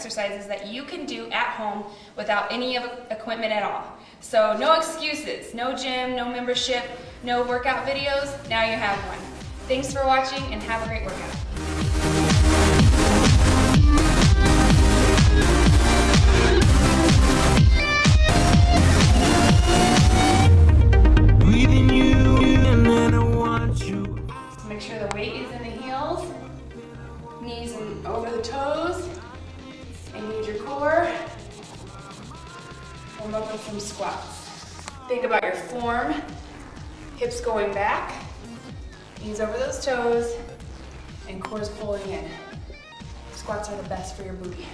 exercises that you can do at home without any equipment at all. So no excuses, no gym, no membership, no workout videos. Now you have one. Thanks for watching and have a great workout. Make sure the weight is in the heels, knees and over the toes. Engage your core. Warm up with some squats. Think about your form. Hips going back, knees over those toes, and core's pulling in. Squats are the best for your booty.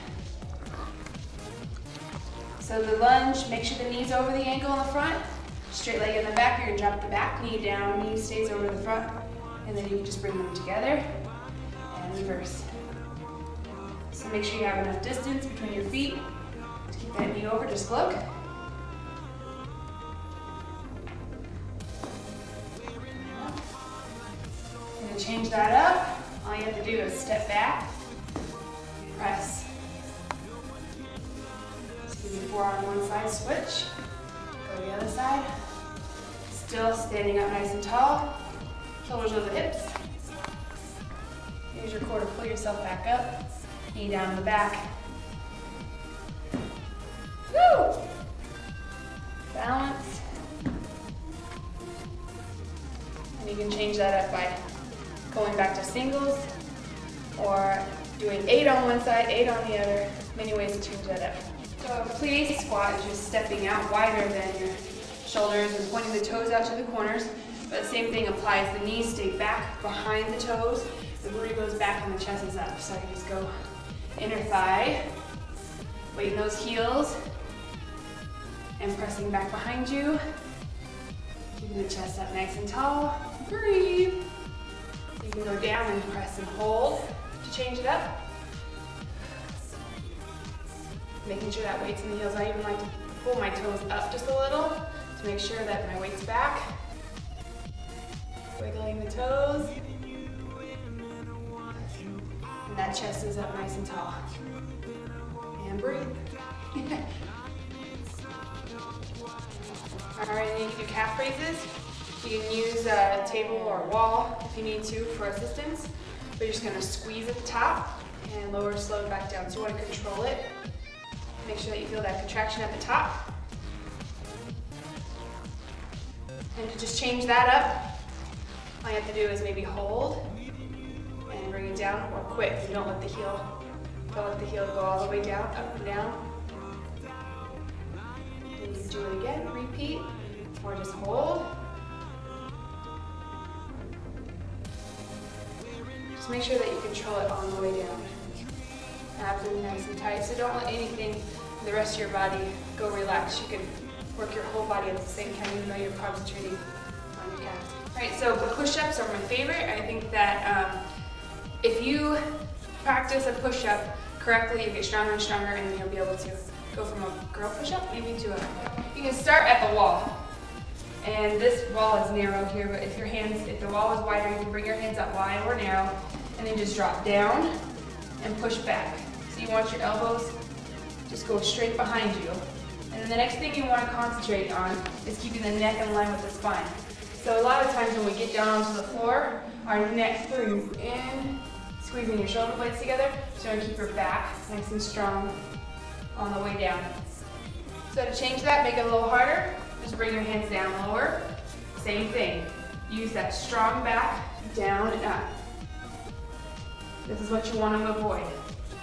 So the lunge, make sure the knee's over the ankle in the front, straight leg in the back. You're gonna drop the back knee down, knee stays over the front, and then you can just bring them together and reverse. So make sure you have enough distance between your feet to keep that knee over. Just look. And to change that up, all you have to do is step back, press. Just give me 4 on one side, switch. Go to the other side. Still standing up nice and tall. Shoulders over the hips. Use your core to pull yourself back up. Knee down in the back. Woo! Balance. And you can change that up by going back to singles or doing 8 on one side, 8 on the other. Many ways to change that up. So a complete squat is just stepping out wider than your shoulders and pointing the toes out to the corners. But the same thing applies. The knees stay back behind the toes. The booty goes back and the chest is up. So you just go inner thigh, weight in those heels, and pressing back behind you. Keeping the chest up nice and tall. Breathe. You can go down and press and hold to change it up. Making sure that weight's in the heels. I even like to pull my toes up just a little to make sure that my weight's back. Wiggling the toes. And that chest is up nice and tall. And breathe. Alright, and you can do calf raises. You can use a table or a wall if you need to for assistance. But you're just going to squeeze at the top and lower slowly back down. So you want to control it. Make sure that you feel that contraction at the top. And to just change that up, all you have to do is maybe hold and bring it down, or quit. And don't let the heel go all the way down, up and down. Then you can do it again, repeat, or just hold. Just make sure that you control it on the way down. Abdomen nice and tight, so don't let anything in the rest of your body go relaxed. You can work your whole body at the same time, even though you're concentrating on your calves. All right, so the push-ups are my favorite. I think that if you practice a push-up correctly, you get stronger and stronger, and then you'll be able to go from a girl push-up maybe to a... You can start at the wall, and this wall is narrow here, but if the wall is wider, you can bring your hands up wide or narrow, and then just drop down and push back. So you want your elbows just go straight behind you. And then the next thing you want to concentrate on is keeping the neck in line with the spine. So a lot of times when we get down onto the floor, our neck through in, squeezing your shoulder blades together. So you want to keep your back nice and strong on the way down. So to change that, make it a little harder. Just bring your hands down lower. Same thing. Use that strong back, down and up. This is what you want to avoid.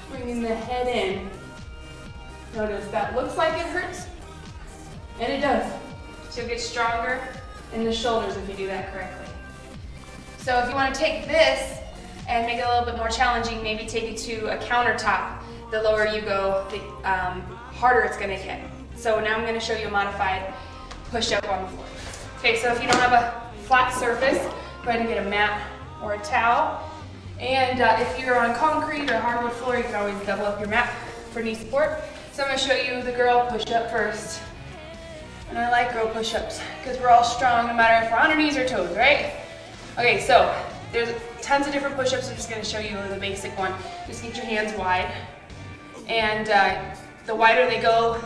Bringing the head in. Notice that looks like it hurts, and it does. So you'll get stronger in the shoulders if you do that correctly. So if you want to take this and make it a little bit more challenging, maybe take it to a countertop. The lower you go, the harder it's going to hit. So now I'm going to show you a modified push-up on the floor. Okay, so if you don't have a flat surface, go ahead and get a mat or a towel. And if you're on concrete or hardwood floor, you can always double up your mat for knee support. So I'm going to show you the girl push-up first. And I like girl push-ups because we're all strong no matter if we're on our knees or toes, right? Okay, so there's tons of different push-ups. I'm just going to show you the basic one. Just get your hands wide And the wider they go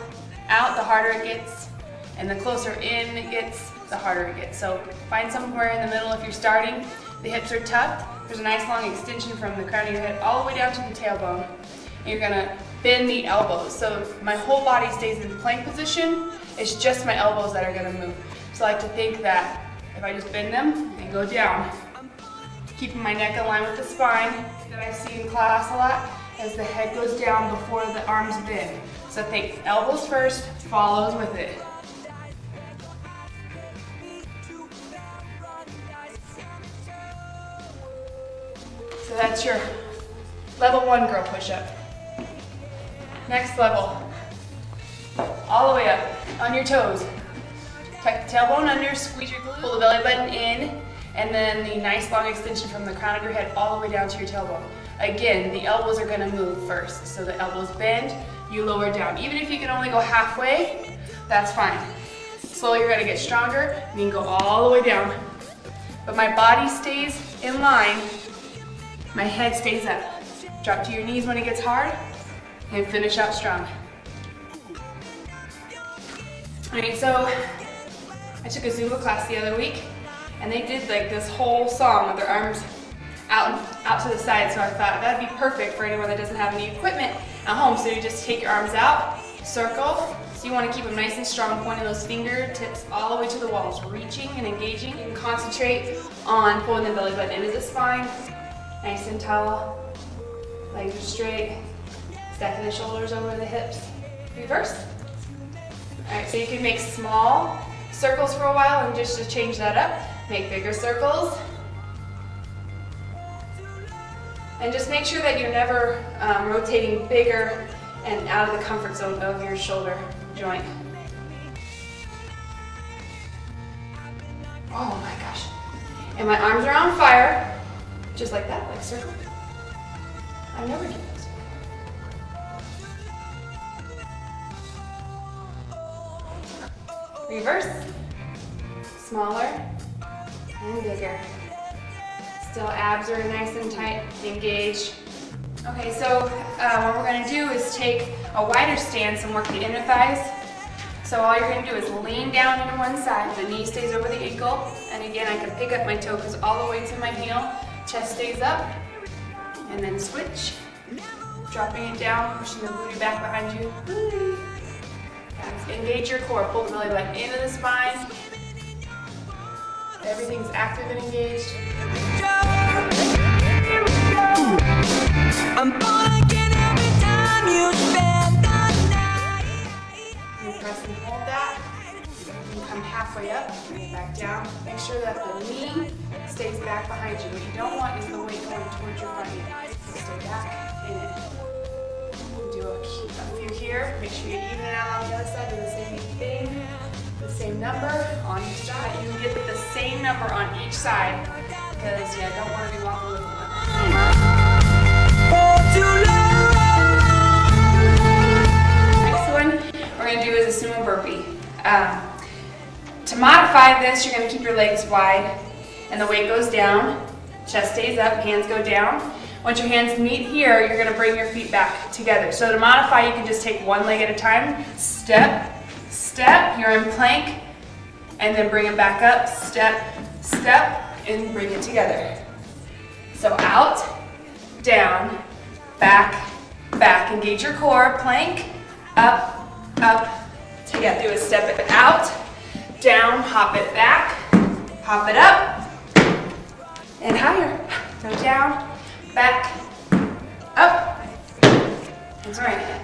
out, the harder it gets, and the closer in it gets, the harder it gets. So find somewhere in the middle if you're starting. The hips are tucked. There's a nice long extension from the crown of your head all the way down to the tailbone. And you're gonna bend the elbows. So my whole body stays in plank position. It's just my elbows that are gonna move. So I like to think that if I just bend them and go down, keeping my neck aligned with the spine, that I see in class a lot, as the head goes down before the arms bend. So think elbows first, follows with it. So that's your level 1 girl push-up. Next level, all the way up, on your toes. Tuck the tailbone under, squeeze your glutes, pull the belly button in, and then the nice long extension from the crown of your head all the way down to your tailbone. Again, the elbows are gonna move first. So the elbows bend, you lower down. Even if you can only go halfway, that's fine. Slowly you're gonna get stronger, and you can go all the way down. But my body stays in line, my head stays up. Drop to your knees when it gets hard, and finish out strong. All right, so I took a Zumba class the other week, and they did like this whole song with their arms out to the side, so I thought that'd be perfect for anyone that doesn't have any equipment at home. So you just take your arms out, circle. So you want to keep them nice and strong, pointing those fingertips all the way to the walls, reaching and engaging. You can concentrate on pulling the belly button into the spine, nice and tall, legs are straight, stacking the shoulders over the hips. Reverse. All right, so you can make small circles for a while, and just to change that up, make bigger circles. And just make sure that you're never rotating bigger and out of the comfort zone of your shoulder joint. Oh my gosh. And my arms are on fire, just like that, like circle. I've never done this before. Reverse. Smaller and bigger. Still abs are nice and tight, engaged. Okay, so what we're gonna do is take a wider stance and work the inner thighs. So all you're gonna do is lean down into one side, the knee stays over the ankle, and again I can pick up my toe because all the way to my heel, chest stays up, and then switch. Dropping it down, pushing the booty back behind you. Engage your core, pull the belly button into the spine. Everything's active and engaged. I'm born again every time you spend the night. You press and hold that. You come halfway up, bring it back down. Make sure that the knee stays back behind you. What you don't want is the weight going towards your front knee. Stay back in it. Do a few here. Make sure you even it out on the other side. Do the same thing. The same number on each side. You can get the same number on each side because I don't want to be walking with one. Next one we're going to do is a sumo burpee. To modify this, you're going to keep your legs wide and the weight goes down, chest stays up, hands go down. Once your hands meet here, you're going to bring your feet back together. So to modify, you can just take one leg at a time. Step, step, you're in plank, and then bring it back up, step, step, and bring it together. So out, down, back, back. Engage your core, plank, up, up, together. Do a step it out, down, hop it back, hop it up, and higher. Go down, back, up. That's right.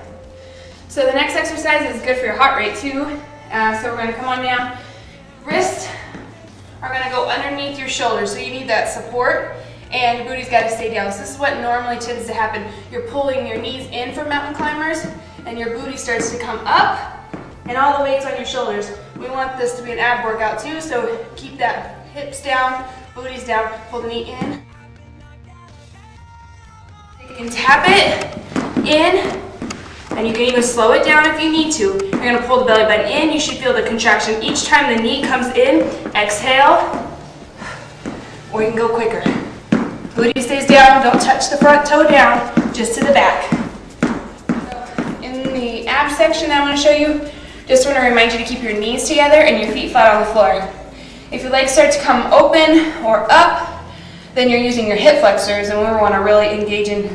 So the next exercise is good for your heart rate too. So we're going to come on down. Wrists are going to go underneath your shoulders, so you need that support, and your booty's got to stay down. So this is what normally tends to happen. You're pulling your knees in for mountain climbers, and your booty starts to come up, and all the weight's on your shoulders. We want this to be an ab workout too, so keep that hips down, booty's down, pull the knee in. You can tap it in, and you can even slow it down if you need to. You're going to pull the belly button in. You should feel the contraction each time the knee comes in. Exhale, or you can go quicker. Booty stays down. Don't touch the front toe down, just to the back. section that I want to show you, just want to remind you to keep your knees together and your feet flat on the floor. If your legs start to come open or up, then you're using your hip flexors, and we want to really engage and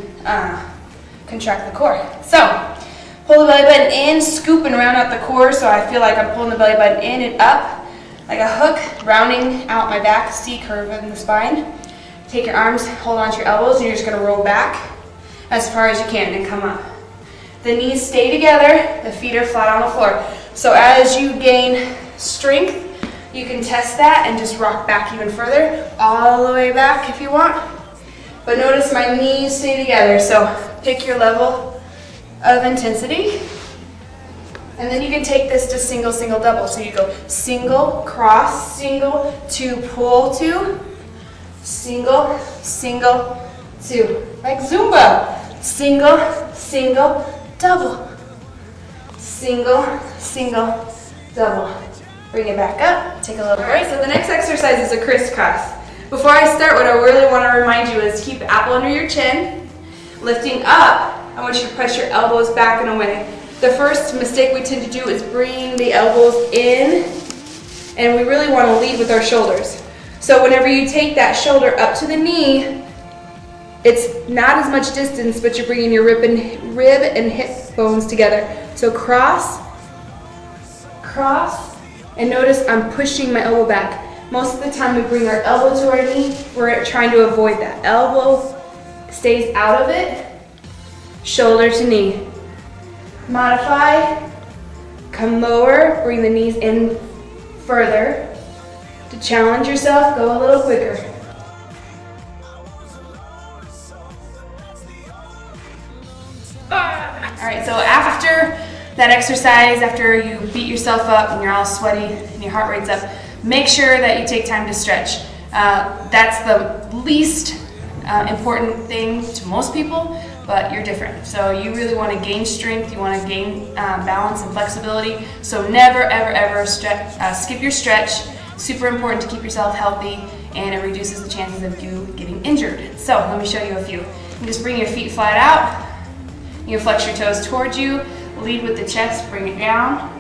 contract the core. So, pull the belly button in, scoop and round out the core, so I feel like I'm pulling the belly button in and up, like a hook, rounding out my back, C-curve in the spine. Take your arms, hold on to your elbows, and you're just going to roll back as far as you can and come up. The knees stay together, the feet are flat on the floor. So as you gain strength, you can test that and just rock back even further, all the way back if you want. But notice my knees stay together, so pick your level of intensity. And then you can take this to single, single, double. So you go single, cross, single, two, pull, two, single, single, two. Like Zumba. Single, single, double. Single, single, double. Bring it back up, take a little break. So the next exercise is a crisscross. Before I start, what I really want to remind you is keep the apple under your chin. Lifting up, I want you to press your elbows back and away. The first mistake we tend to do is bring the elbows in, and we really want to lead with our shoulders. So whenever you take that shoulder up to the knee, it's not as much distance, but you're bringing your rib and hip bones together. So cross, cross, and notice I'm pushing my elbow back. Most of the time we bring our elbow to our knee, we're trying to avoid that. Elbow stays out of it, shoulder to knee. Modify, come lower, bring the knees in further. To challenge yourself, go a little quicker. All right, so after that exercise, after you beat yourself up and you're all sweaty and your heart rate's up, make sure that you take time to stretch. That's the least important thing to most people, but you're different. So you really want to gain strength, you want to gain balance and flexibility. So never, ever, ever skip your stretch. Super important to keep yourself healthy, and it reduces the chances of you getting injured. So let me show you a few. You just bring your feet flat out. You can flex your toes towards you. Lead with the chest, bring it down.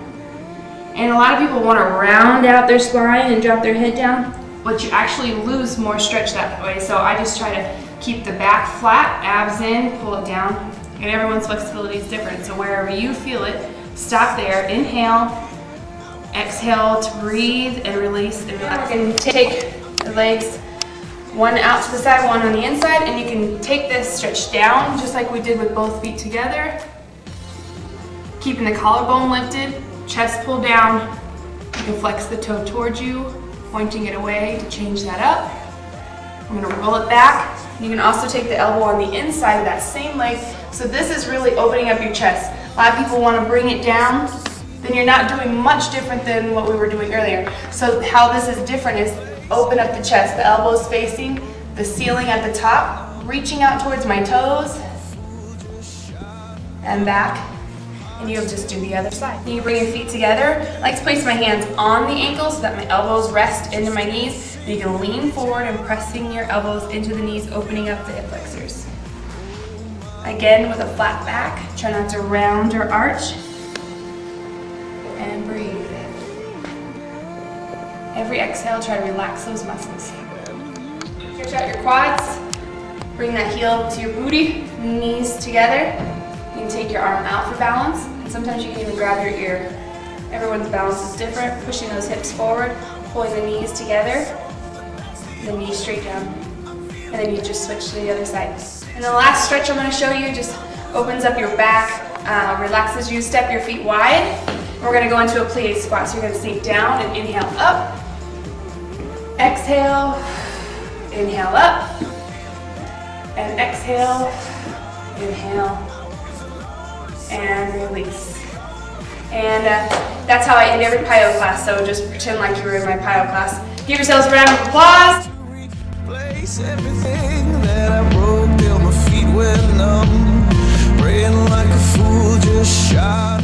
And a lot of people want to round out their spine and drop their head down, but you actually lose more stretch that way. So I just try to keep the back flat, abs in, pull it down. And everyone's flexibility is different. So wherever you feel it, stop there, inhale, exhale to breathe and release and relax. You can take the legs one out to the side, one on the inside, and you can take this, stretch down, just like we did with both feet together. Keeping the collarbone lifted, chest pulled down. You can flex the toe towards you, pointing it away to change that up. I'm gonna roll it back. You can also take the elbow on the inside of that same leg. So this is really opening up your chest. A lot of people wanna bring it down, then you're not doing much different than what we were doing earlier. So how this is different is open up the chest, the elbows facing the ceiling at the top, reaching out towards my toes, and back. And you'll just do the other side. Then you bring your feet together. I like to place my hands on the ankles so that my elbows rest into my knees. And you can lean forward and pressing your elbows into the knees, opening up the hip flexors. Again, with a flat back, try not to round or arch. And breathe. Every exhale, try to relax those muscles. Stretch out your quads. Bring that heel to your booty, knees together. You can take your arm out for balance, and sometimes you can even grab your ear. Everyone's balance is different. Pushing those hips forward, pulling the knees together, the knees straight down, and then you just switch to the other side. And the last stretch I'm going to show you just opens up your back, relaxes you, step your feet wide. We're going to go into a plie squat, so you're going to sink down and inhale up. Exhale, inhale up, and exhale, inhale, and release. And that's how I end every PIO class, so just pretend like you were in my PIO class. Give yourselves a round of applause. Replace everything that I broke till my feet went numb, praying like a fool just shot.